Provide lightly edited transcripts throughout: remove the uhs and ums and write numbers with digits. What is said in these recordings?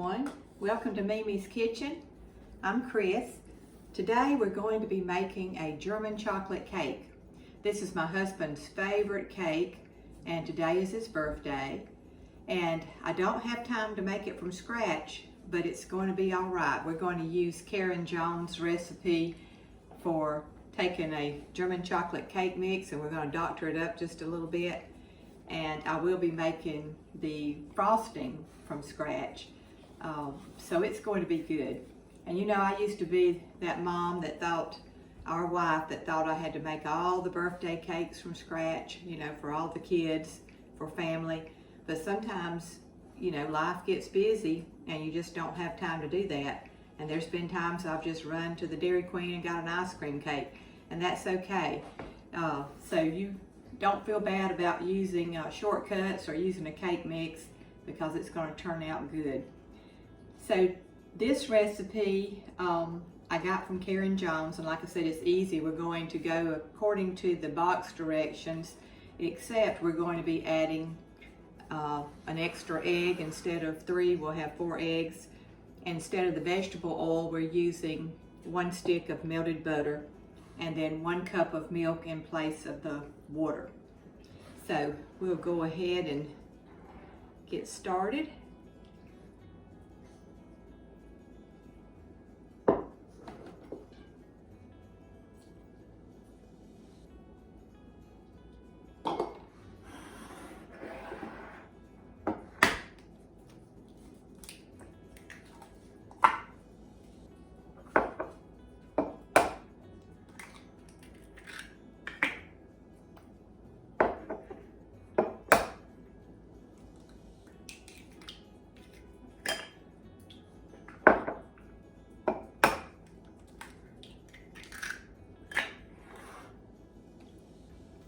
everyone. Welcome to Mimi's Kitchen. I'm Chris. Today we're going to be making a German chocolate cake. This is my husband's favorite cake and today is his birthday. And I don't have time to make it from scratch, but it's going to be all right. We're going to use Karen Jones' recipe for taking a German chocolate cake mix and we're going to doctor it up just a little bit. And I will be making the frosting from scratch. So it's going to be good. And you know, I used to be that mom that thought, our wife that thought I had to make all the birthday cakes from scratch, you know, for all the kids, for family. But sometimes, you know, life gets busy and you just don't have time to do that. And there's been times I've just run to the Dairy Queen and got an ice cream cake, and that's okay. So you don't feel bad about using shortcuts or using a cake mix because it's going to turn out good. So this recipe I got from Karen Jones, and like I said, it's easy. We're going to go according to the box directions, except we're going to be adding an extra egg. Instead of 3, we'll have 4 eggs. Instead of the vegetable oil, we're using 1 stick of melted butter and then 1 cup of milk in place of the water. So we'll go ahead and get started.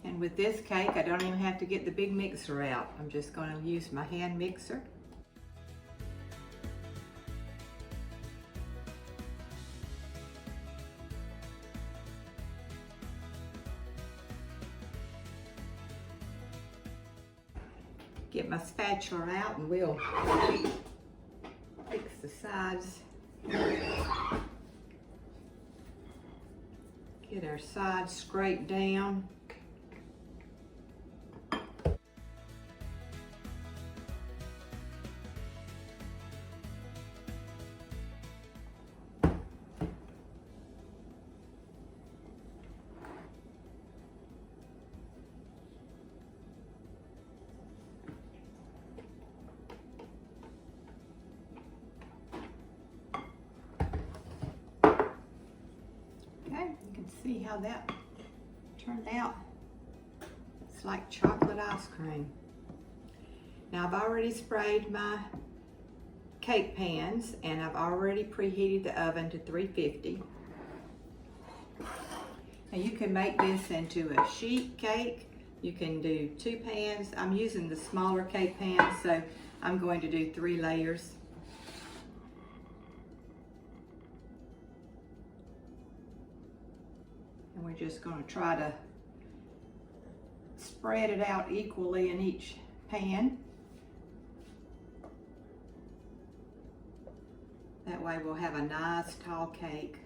And with this cake, I don't even have to get the big mixer out. I'm just going to use my hand mixer. Get my spatula out and we'll fix the sides. Get our sides scraped down. See how that turned out. It's like chocolate ice cream. Now I've already sprayed my cake pans and I've already preheated the oven to 350. Now you can make this into a sheet cake. You can do 2 pans. I'm using the smaller cake pan, so I'm going to do 3 layers. We're just going to try to spread it out equally in each pan. That way we'll have a nice tall cake.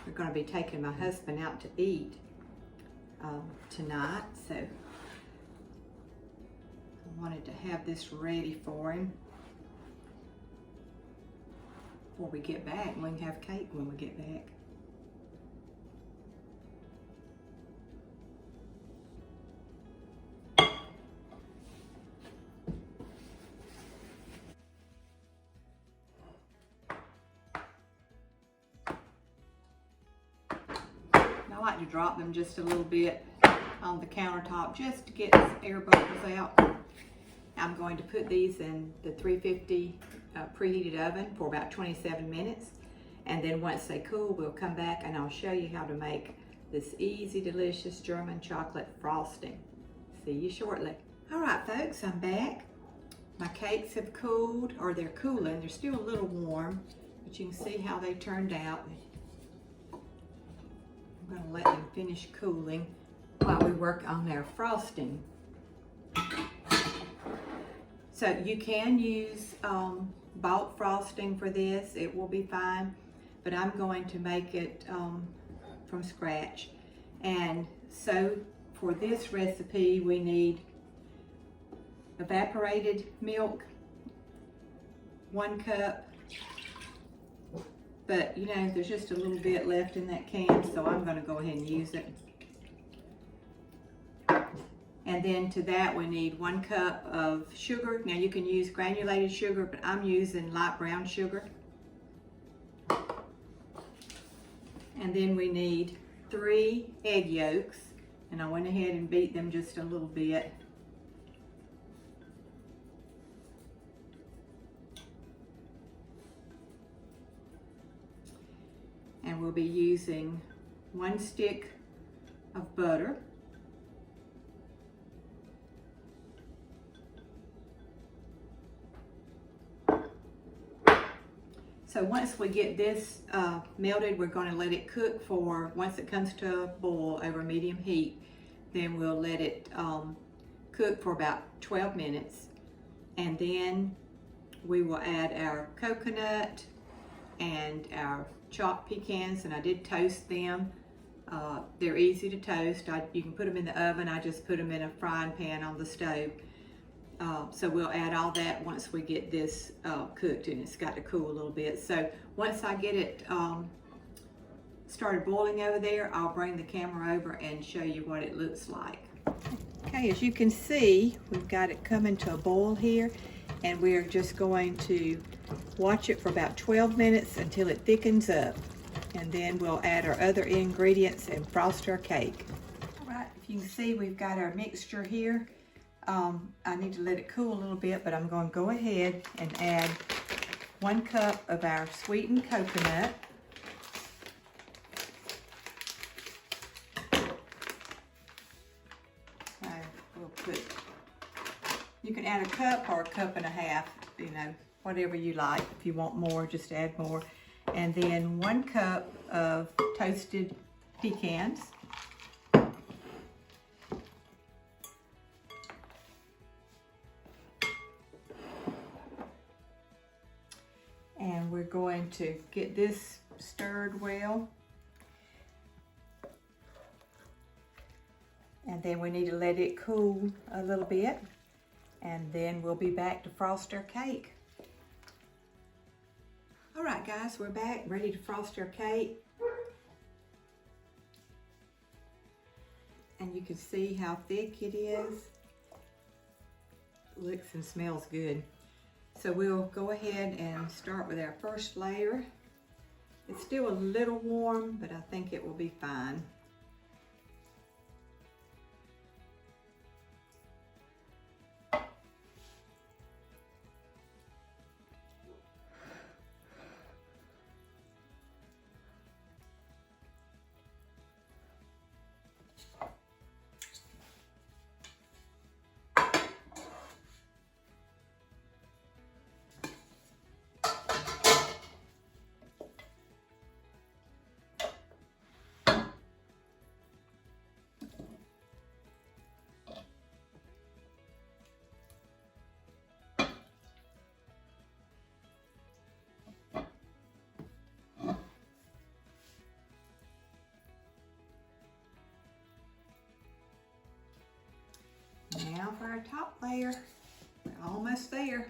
We're going to be taking my husband out to eat tonight, so I wanted to have this ready for him before we get back, and we can have cake when we get back. I like to drop them just a little bit on the countertop just to get air bubbles out. I'm going to put these in the 350 preheated oven for about 27 minutes. And then once they cool, we'll come back and I'll show you how to make this easy, delicious German chocolate frosting. See you shortly. All right, folks, I'm back. My cakes have cooled, or they're cooling. They're still a little warm, but you can see how they turned out. I'm gonna let them finish cooling while we work on their frosting. So you can use bought frosting for this. It will be fine, but I'm going to make it from scratch. And so for this recipe, we need evaporated milk, 1 cup, but you know, there's just a little bit left in that can, so I'm gonna go ahead and use it. And then to that we need 1 cup of sugar. Now you can use granulated sugar, but I'm using light brown sugar. And then we need 3 egg yolks, and I went ahead and beat them just a little bit. And we'll be using 1 stick of butter. So once we get this melted, we're going to let it cook for, once it comes to a boil over medium heat, then we'll let it cook for about 12 minutes. And then we will add our coconut and our chopped pecans, and I did toast them. They're easy to toast. You can put them in the oven. I just put them in a frying pan on the stove. So we'll add all that once we get this cooked, and it's got to cool a little bit. So once I get it started boiling over there, I'll bring the camera over and show you what it looks like. Okay, as you can see, we've got it coming to a boil here, and we're just going to watch it for about 12 minutes until it thickens up, and then we'll add our other ingredients and frost our cake. All right, if you can see, we've got our mixture here. I need to let it cool a little bit, but I'm going to go ahead and add 1 cup of our sweetened coconut. You can add a cup or a cup and a half, you know, whatever you like. If you want more, just add more. And then 1 cup of toasted pecans. And we're going to get this stirred well. And then we need to let it cool a little bit. And then we'll be back to frost our cake. All right, guys, we're back, ready to frost our cake. And you can see how thick it is. Looks and smells good. So we'll go ahead and start with our first layer. It's still a little warm, but I think it will be fine. Now for our top layer. We're almost there.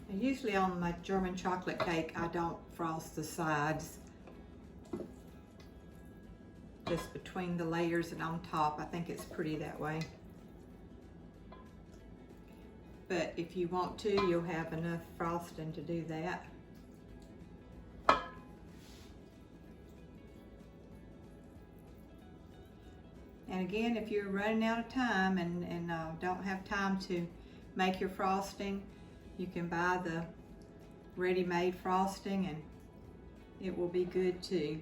And usually on my German chocolate cake, I don't frost the sides. Just between the layers and on top. I think it's pretty that way. But if you want to, you'll have enough frosting to do that. And again, if you're running out of time and don't have time to make your frosting, You can buy the ready-made frosting and it will be good too.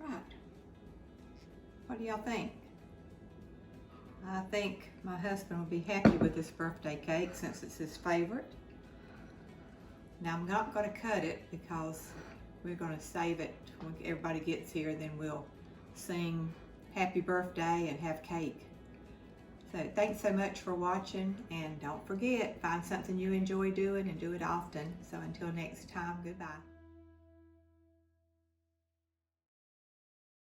Right. What do y'all think? I think my husband will be happy with this birthday cake since it's his favorite. Now I'm not going to cut it because we're going to save it when everybody gets here, then we'll sing happy birthday and have cake. So thanks so much for watching, and don't forget, find something you enjoy doing and do it often. So until next time, goodbye.